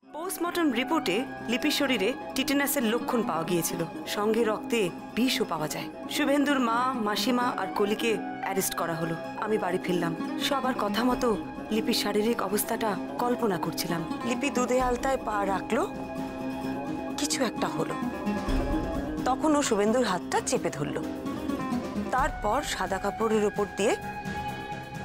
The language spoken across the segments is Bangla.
পোস্টমর্টম রিপোর্টে লিপির শরীরে টিটেনাসের লক্ষণ পাওয়া গিয়েছিল, সঙ্গে রক্তে বিষও পাওয়া যায়। শুভেন্দুর মা, মাসিমা আর কলিকে অ্যারেস্ট করা হলো। আমি বাড়ি ফিরলাম। সবার কথা মতো লিপির শারীরিক অবস্থাটা কল্পনা করছিলাম। লিপি দুধে আলতায় পা রাখলো, কিছু একটা হলো। তখন ও শুভেন্দুর হাতটা চেপে ধরল, তারপর সাদা কাপড়ের ওপর দিয়ে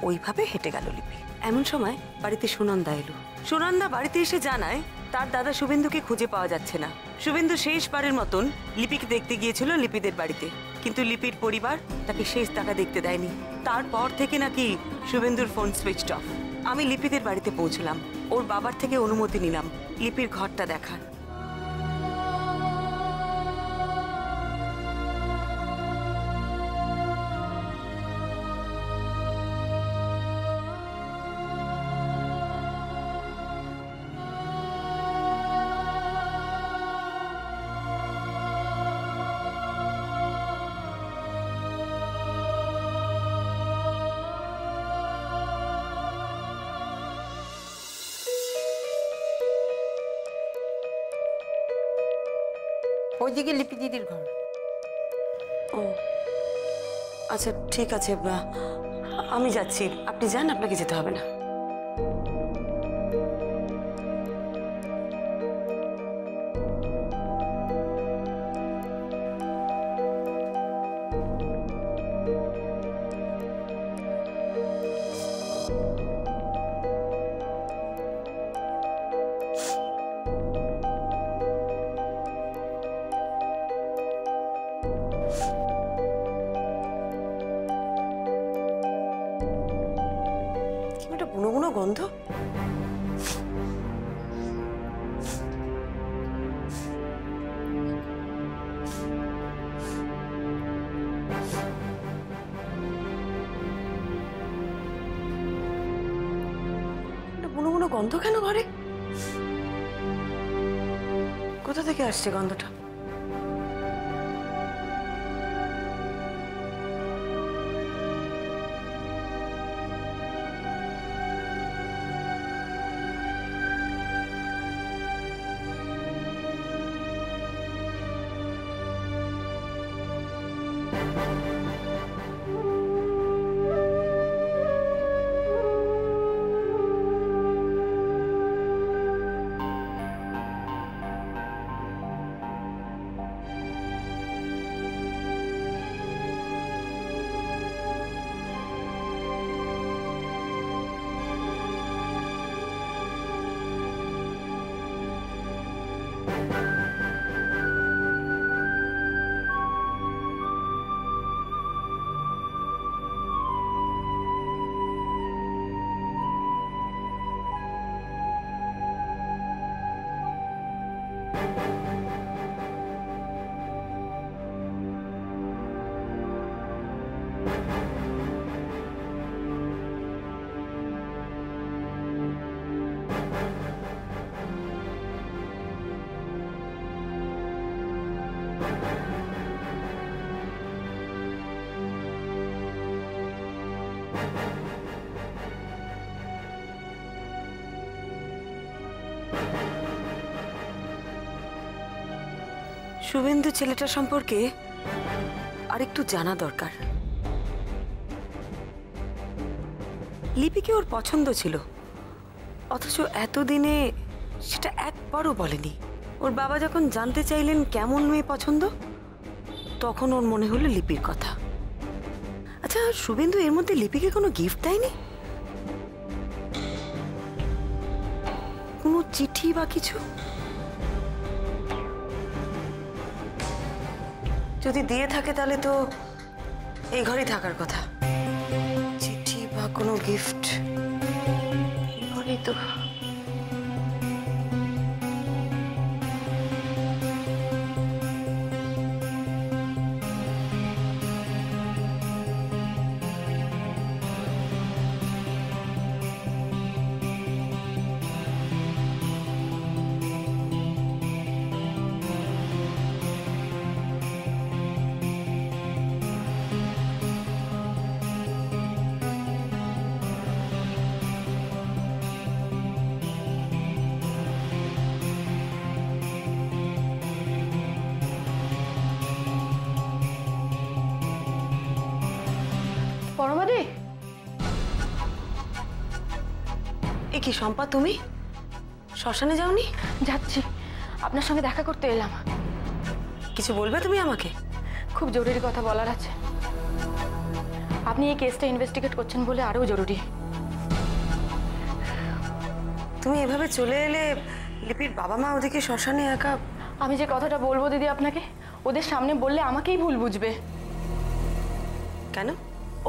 ওইভাবে হেঁটে গেল লিপি। এমন সময় বাড়িতে সুনন্দা এলো। সুনন্দা বাড়িতে এসে জানায় তার দাদা শুভেন্দুকে খুঁজে পাওয়া যাচ্ছে না। শুভেন্দু শেষবারের মতন লিপিকে দেখতে গিয়েছিল লিপিদের বাড়িতে, কিন্তু লিপির পরিবার তাকে শেষ টাকা দেখতে দেয়নি। তারপর থেকে নাকি শুভেন্দুর ফোন সুইচড অফ। আমি লিপিদের বাড়িতে পৌঁছলাম, ওর বাবার থেকে অনুমতি নিলাম লিপির ঘরটা দেখার। ওইদিকে লিপি দিদির ঘর। ও আচ্ছা, ঠিক আছে, আমি যাচ্ছি, আপনি যান, আপনাকে যেতে হবে না। গুনো গুনো গন্ধ। গুনো গুনো গন্ধ কেন ঘরে? কোথা থেকে আসছে গন্ধটা? শুভেন্দু ছেলেটা সম্পর্কে আরেকটু জানা দরকার। লিপিকে ওর পছন্দ ছিল, অথচ এতদিনে সেটা একবারও বলেনি। ওর বাবা যখন জানতে চাইলেন কেমন মেয়ে পছন্দ, তখন ওর মনে হলো লিপির কথা। আচ্ছা, শুভেন্দু এর মধ্যে লিপিকে কোনো গিফট দেয়নি? কোনো চিঠি বা কিছু? যদি দিয়ে থাকে তাহলে তো এই ঘরেই থাকার কথা। চিঠি বা কোনো গিফট এই ঘরেই তো। এ কি শম্পা, তুমি শ্মশানে যাওনি? যাচ্ছি, আপনার সঙ্গে দেখা করতে এলাম। কিছু বলবে তুমি আমাকে? খুব জরুরি কথা বলার আছে। আপনি এই কেসটা ইনভেস্টিগেট করছেন বলে আরও জরুরি। তুমি এভাবে চলে এলে, লিপির বাবা মা ওদিকে শ্মশানে একা। আমি যে কথাটা বলবো দিদি আপনাকে, ওদের সামনে বললে আমাকেই ভুল বুঝবে। কেন?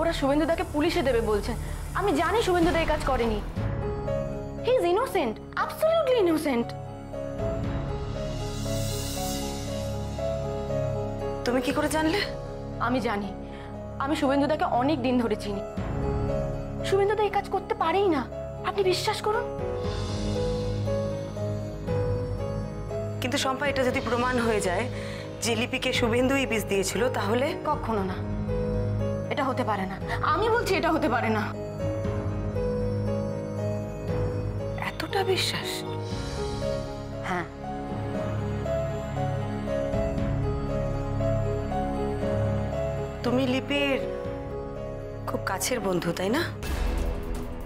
ওরা শুভেন্দুদাকে পুলিশে দেবে বলছে। আমি জানি শুভেন্দুদা এই কাজ করেনি। He is innocent, absolutely innocent. তুমি কি করে জানলে? আমি জানি, আমি শুভেন্দুদাকে অনেক দিন ধরে চিনি। শুভেন্দুদা এই কাজ করতে পারেই না, আপনি বিশ্বাস করুন। কিন্তু শম্পা, এটা যদি প্রমাণ হয়ে যায় যে লিপিকে শুভেন্দুই বিষ দিয়েছিল, তাহলে? কখনো না, এটা হতে পারে না। আমি বলছি এটা হতে পারে না। এতটা বিশ্বাস? হ্যাঁ। তুমি লিপির খুব কাছের বন্ধু, তাই না?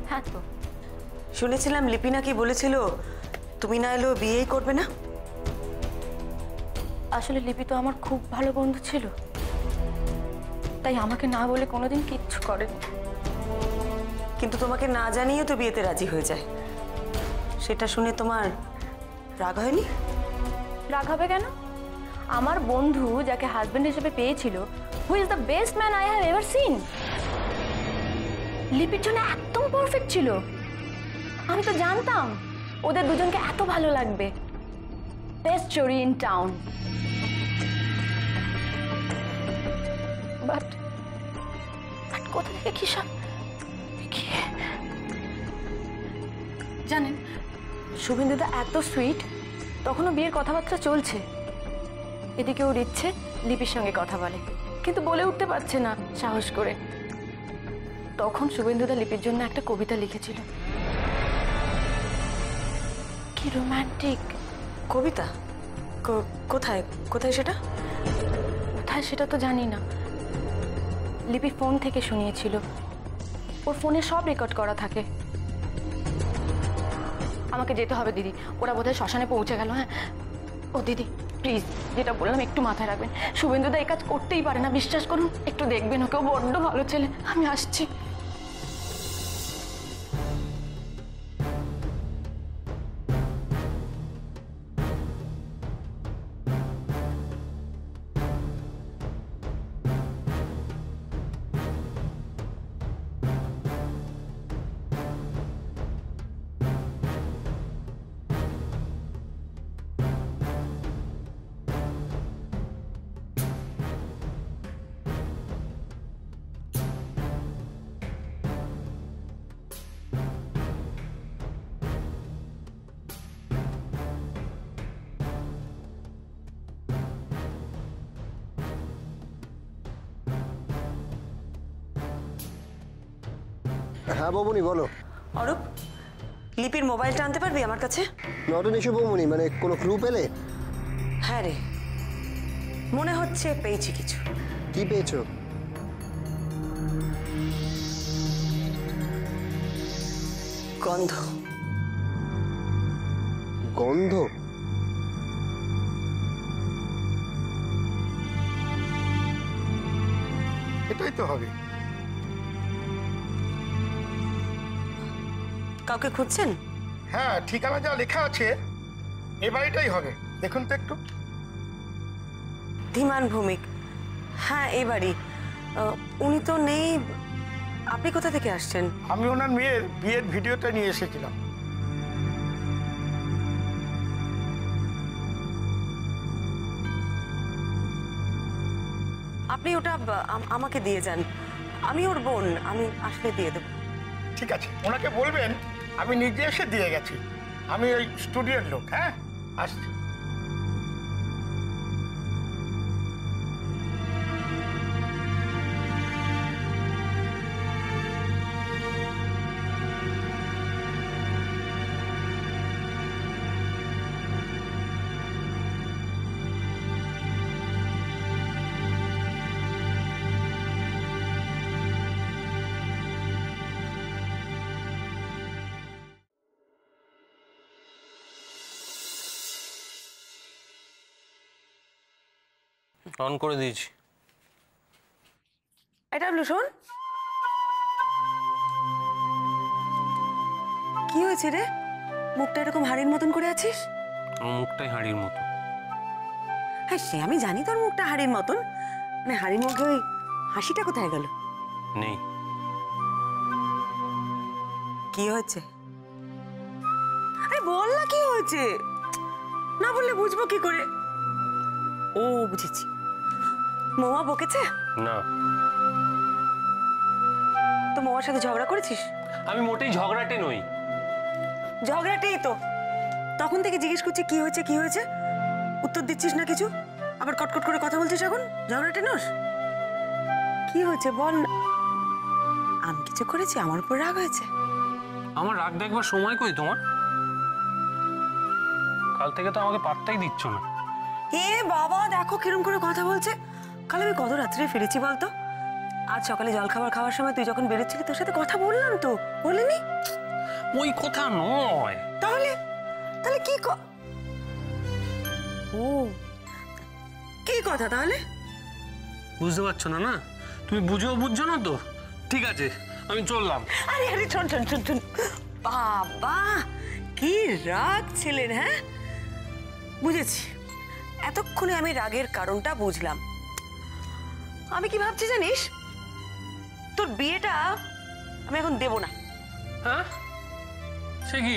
হ্যাঁ তো। শুনেছিলাম লিপি নাকি বলেছিল তুমি না এলেও বিয়েই করবে না। আসলে লিপি তো আমার খুব ভালো বন্ধু ছিল, তাই আমাকে না বলে কোনোদিন কিচ্ছু করেনি। কিন্তু তোমাকে না জানিয়ে তো বিয়েতে রাজি হয়ে যায়। সেটা শুনে তোমার রাগ হয়নি? রাগ হবে কেন? আমার বন্ধু যাকে হাজবেন্ড হিসেবে পেয়েছিল, who is the best man I have ever seen, লিপির জন্য একদম পারফেক্ট ছিল। আমি তো জানতাম ওদের দুজনকে এত ভালো লাগবে। Best Jodi in town. But কোথা থেকে কি সব জানেন, শুভেন্দুদা এত সুইট, তখনও বিয়ের কথাবার্তা চলছে। এদিকে ওর ইচ্ছে লিপির সঙ্গে কথা বলে, কিন্তু বলে উঠতে পারছে না সাহস করে। তখন শুভেন্দুদা লিপির জন্য একটা কবিতা লিখেছিল। কি রোমান্টিক কবিতা! কোথায় কোথায় সেটা? কোথায় সেটা তো জানি না। লিপি ফোন থেকে শুনিয়েছিল, ওর ফোনে সব রেকর্ড করা থাকে। আমাকে যেতে হবে দিদি, ওরা বোধহয় শ্মশানে পৌঁছে গেল। হ্যাঁ ও দিদি প্লিজ, যেটা বললাম একটু মাথায় রাখবেন। শুভেন্দুদা এই কাজ করতেই পারে না, বিশ্বাস করুন। একটু দেখবেন, ওকেও বড্ড ভালো ছেলে। আমি আসছি। হ্যাঁ বৌমনি বলো। অরূপ, লিপির মোবাইলটা আনতে পারবি আমার কাছে? নট এন ইস্যু বৌমনি, মানে কোনো ক্লু পেলে? হ্যাঁ রে, মনে হচ্ছে পেয়েছি কিছু। কি পেয়েছো? গন্ধ। গন্ধ? এটাই তো হবে। কাউকে খুঁজছেন? হ্যাঁ, ঠিকানা যা লেখা আছে এ বাড়িটাই হবে। দেখুন তো একটু। ধীমান ভৌমিক, হ্যাঁ এই বাড়ি। উনি তো নেই। আপনি কোথা থেকে আসছেন? আমি ওনার মেয়ের বিয়ের ভিডিওটা নিয়ে এসেছিলাম। আপনি ওটা আমাকে দিয়ে যান। আমি ওর বোন, আমি আসলে দিয়ে দেবো। ঠিক আছে, ওনাকে বলবেন আমি নিজে এসে দিয়ে গেছি। আমি ওই স্টুডিওর লোক। হ্যাঁ, আসছি। অন করে দিয়েছি। এটা শোন, কি হয়েছে রে? মুখটা এরকম হাড়ির মতন করে আছিস? আমার মুখটাই হাঁড়ির মতো। হ্যাঁ, সে আমি জানি তোর মুখটা হাড়ির মতন, মানে হাড়ির মুখে ওই হাসিটা কোথায় গেল? নেই। কি হয়েছে? আরে বল না, কি হয়েছে? না বললে বুঝবো কি করে? ও বুঝেছি, মৌয়া বকেছে? না। তো মৌয়ার সাথে ঝগড়া করেছিস? আমি মোটেই ঝগড়াটে নই। ঝগড়াটেই তো। তখন থেকে জিজ্ঞেস করছি কি হয়েছে কি হয়েছে, উত্তর দিচ্ছিস না কিছু, আবার কটকট করে কথা বলছিস। এখন ঝগড়াটে নোস? কি হয়েছে বল না। আমি কিছু করেছি? আমার উপর রাগ হয়েছে? আমার রাগ দেখবার সময় কই তোমার? কাল থেকে তো আমাকে পাত্তাই দিচ্ছ না। এ বাবা, দেখো কিরম করে কথা বলছে। কাল আমি কত রাত্রে ফিরেছি বলতো? আজ সকালে জলখাবার খাওয়ার সময় তুই যখন বেরোচ্ছিলি তোর সাথে কথা বললাম তো, বলিনি? ওই কথা নয়। তাহলে তাহলে কি ও কি কথা তাহলে? বুঝতে পারছো না? না তুমি বুঝছো না তো? ঠিক আছে, আমি চললাম। আরে আরে শোন শোন শোন শোন, বাবা কি রাগ ছিলেন। হ্যাঁ বুঝেছি, এতক্ষণে আমি রাগের কারণটা বুঝলাম। আমি কি ভাবছি জানিস, তোর বিয়েটা আমি এখন দেব না। হ্যাঁ, সে কি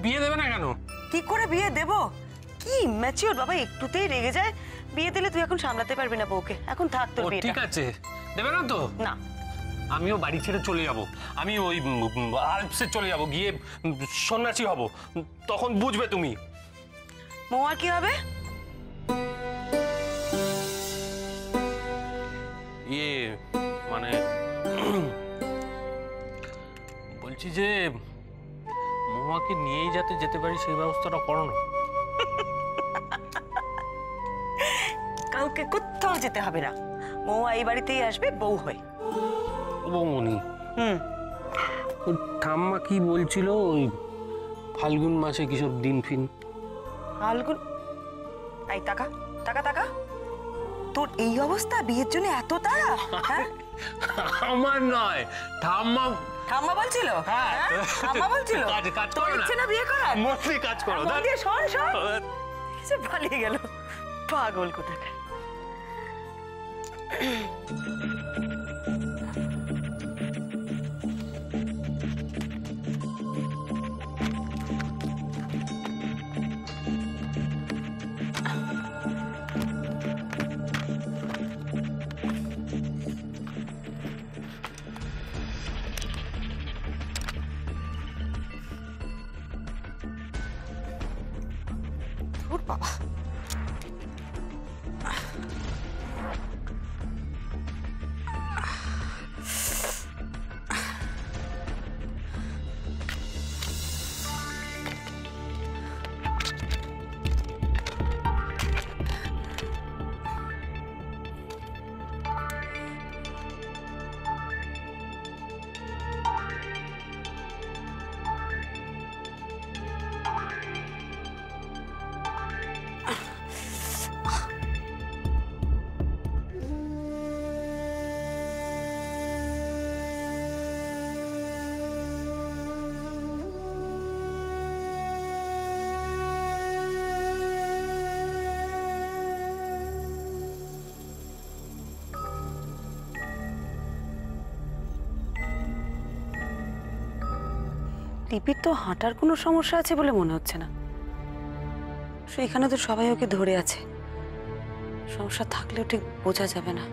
বিয়ে দেবে না কেন? কি করে বিয়ে দেব? কি ম্যাচিওর বাবা, একটুতেই রেগে যায়। বিয়ে দিলে তুই এখন সামলাতে পারবি না বউকে, এখন থাক তোর বিয়েটা। ঠিক আছে, দেবে না তো? না। আমিও বাড়ি ছেড়ে চলে যাব। আমি ওই আলপসে চলে যাব, গিয়ে সন্ন্যাসী হব। তখন বুঝবে তুমি। মৌয়ার কি হবে? ইয়ে মানে বলছি যে মৌমাকে নিয়েই যাতে যেতে পারি সেই ব্যবস্থাটা করো না। কাউকে কোথাও যেতে হবে না, মৌয়া এই বাড়িতেই আসবে বউ হয়ে। বৌমনি, ঠাম্মা কি বলছিল ওই ফাল্গুন মাসে কিসব দিন ফিন? ফাল্গুন? এই টাকা টাকা টাকা, তোর এই অবস্থা, বিয়ের জন্য এত তাড়া? হ্যাঁ আমার নয়, ঠাম্মা। ঠাম্মা বলছিল? হ্যাঁ, ঠাম্মা বলছিল কাজ তোর করো না। ইচ্ছে না বিয়ে করার? মস্তি কাজ করো। মন দিয়ে শোন শোন, সে পালিয়ে গেল পাগল কোথাকার। বাবা লিপির তো হাঁটার কোনো সমস্যা আছে বলে মনে হচ্ছে না। সেখানে তো সবাই ওকে ধরে আছে, সমস্যা থাকলেও ঠিক বোঝা যাবে না।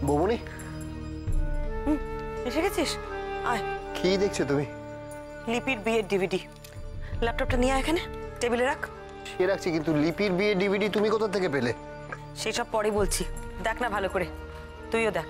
বৌমনি এসে গেছিস? আয়। কি দেখছো তুমি? লিপির বিয়ের ডিভিডি। ল্যাপটপটা নিয়ে আয় এখানে, টেবিলে রাখ। সে রাখছি, কিন্তু লিপির বিয়ে ডিভিডি তুমি কোথা থেকে পেলে? সেসব পরে বলছি, দেখ না ভালো করে, তুইও দেখ।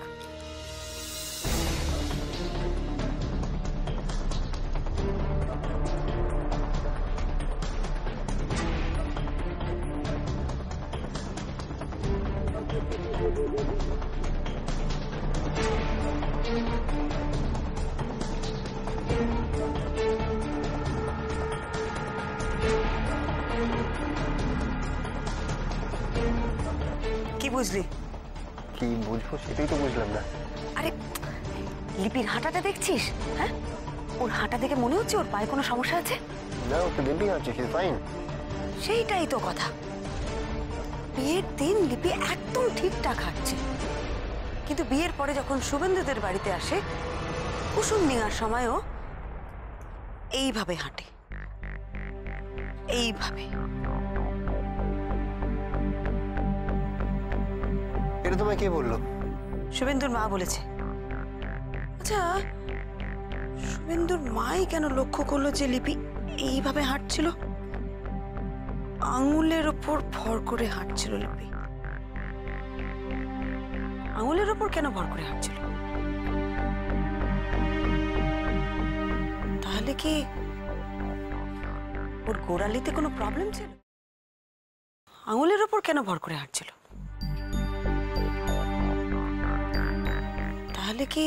কি বুঝলি? কি বুঝবো সেটাই তো বুঝলাম না। আরে লিপির হাঁটাটা দেখছিস? হ্যাঁ, ওর হাঁটা দেখে মনে হচ্ছে ওর পায়ে কোনো সমস্যা আছে। না, ও তো দিব্যি আছে, সে ফাইন। সেইটাই তো কথা। বিয়ের দিন লিপি একদম ঠিকঠাক হাঁটছে, কিন্তু বিয়ের পরে যখন শুভেন্দুদের বাড়িতে আসে কুসুম নেওয়ার সময়ও এইভাবে হাঁটে, এইভাবে। এটা তোমায় কে বললো? শুভেন্দুর মা বলেছে। আচ্ছা, শুভেন্দুর মাই কেন লক্ষ্য করলো যে লিপি এইভাবে হাঁটছিল? আঙুলের ওপর ভর করে হাঁটছিল লিপি। আঙুলের ওপর কেন ভর করে হাঁটছিল? তাহলে কি ওর গোড়ালিতে কোনো প্রবলেম ছিল? আঙুলের ওপর কেন ভর করে হাঁটছিল? তাহলে কি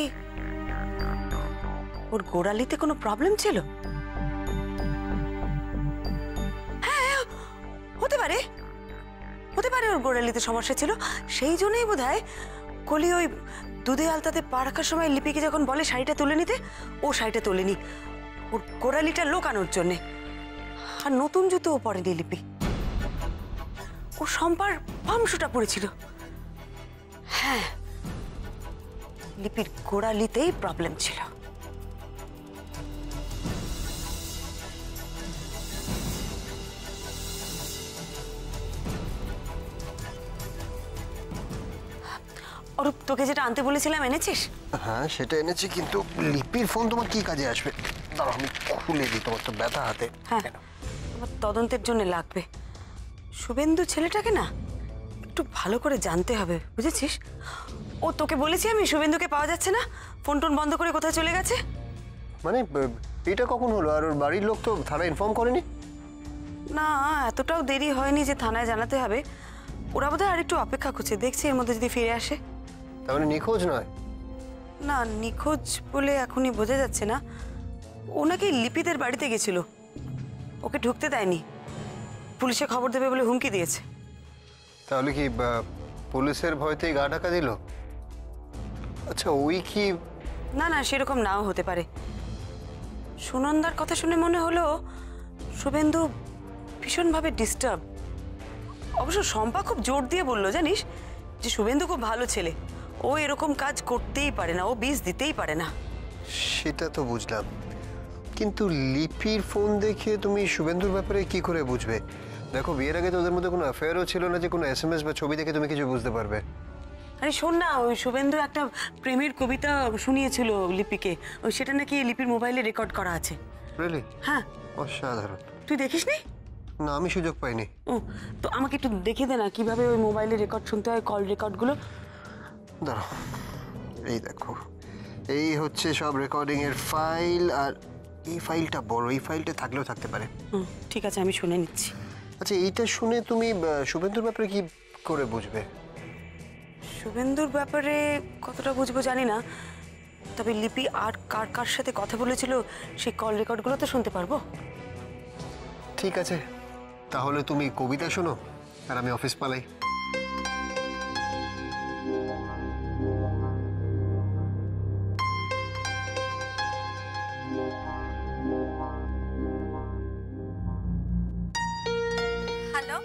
ওর গোড়ালিতে কোনো প্রবলেম ছিল? হ্যাঁ, হতে পারে, হতে পারে ওর গোড়ালিতে সমস্যা ছিল। সেই জন্যই বোধহয় কলি ওই দুধে আলতাতে পা রাখার সময় লিপিকে যখন বলে শাড়িটা তুলে নিতে, ও শাড়িটা তোলেনি, ওর গোড়ালিটা লোকানোর জন্যে। আর নতুন জুতোও পরেনি লিপি, ও সম্পার পামশুটা পড়েছিল। হ্যাঁ, লিপির গোড়ালিতেই প্রবলেম ছিল। অরূপ, তোকে যেটা আনতে বলেছিলাম এনেছিস? হ্যাঁ, সেটা এনেছি, কিন্তু লিপির ফোন তোমার কি কাজে আসবে? দাঁড়াও, আমি খুলে দিই, তোমার তো ব্যথা হাতে। হ্যাঁ, আমার তদন্তের জন্য লাগবে। শুভেন্দু ছেলেটাকে না একটু ভালো করে জানতে হবে, বুঝেছিস? ও তোকে বলেছি আমি, শুভেন্দুকে পাওয়া যাচ্ছে না, ফোন টোন বন্ধ করে কোথায় চলে গেছে। মানে এটা কখন হলো? আর ওর বাড়ির লোক তো থানায় ইনফর্ম করেনি? না, এতটাও দেরি হয়নি যে থানায় জানাতে হবে। ওরা বোধহয় আর একটু অপেক্ষা করছে, দেখছি এর মধ্যে যদি ফিরে আসে। তার মানে নিখোঁজ নয়? না, নিখোঁজ বলে এখনই বোঝা যাচ্ছে না। ও নাকি লিপিদের বাড়িতে গেছিল, ওকে ঢুকতে দেয়নি, পুলিশে খবর দেবে বলে হুমকি দিয়েছে। তাহলে কি পুলিশের ভয়তেই গা ঢাকা দিল? আচ্ছা, ওই কি? না না, সেরকম নাও হতে পারে। সুনন্দার কথা শুনে মনে হলো শুভেন্দু ভীষণভাবে ডিস্টার্ব। অবশ্য শম্পা খুব জোর দিয়ে বললো, জানিস, যে শুভেন্দু খুব ভালো ছেলে, ও এরকম কাজ করতেই পারে না, ও বিষ দিতেই পারে না। সেটা তো বুঝলাম, কিন্তু লিপির ফোন দেখে তুমি শুভেন্দুর ব্যাপারে কি করে বুঝবে? দেখো, বিয়ের আগে তো ওদের মধ্যে কোনো অ্যাফেয়ারও ছিল না যে কোনো এসএমএস বা ছবি দেখে তুমি কিছু বুঝতে পারবে। আরে শোন না, ওই শুভেন্দু একটা প্রেমের কবিতা শুনিয়েছিল লিপিকে, ওই সেটা নাকি লিপির মোবাইলে রেকর্ড করা আছে। রিয়েলি? হ্যাঁ। অসাধারণ। তুই দেখিসনি? না, আমি সুযোগ পাইনি। ও, তো আমাকে একটু দেখিয়ে দে না কিভাবে ওই মোবাইলে রেকর্ড শুনতে হয়, কল রেকর্ডগুলো। দাঁড়াও, এই দেখো, এই হচ্ছে সব রেকর্ডিং এর ফাইল। আর এই ফাইলটা বড়, এই ফাইলটা থাকলেও থাকতে পারে। ঠিক আছে, আমি শুনে নিচ্ছি। আচ্ছা, এইটা শুনে তুমি শুভেন্দুর ব্যাপারে কি করে বুঝবে? শুভেন্দুর ব্যাপারে কতটা বুঝবো জানি না, তবে লিপি আর কার কার সাথে কথা বলেছিল সেই কল রেকর্ডগুলো তো শুনতে পারবো। ঠিক আছে, তাহলে তুমি কবিতা শোনো আর আমি অফিস পালাই। হ্যালো,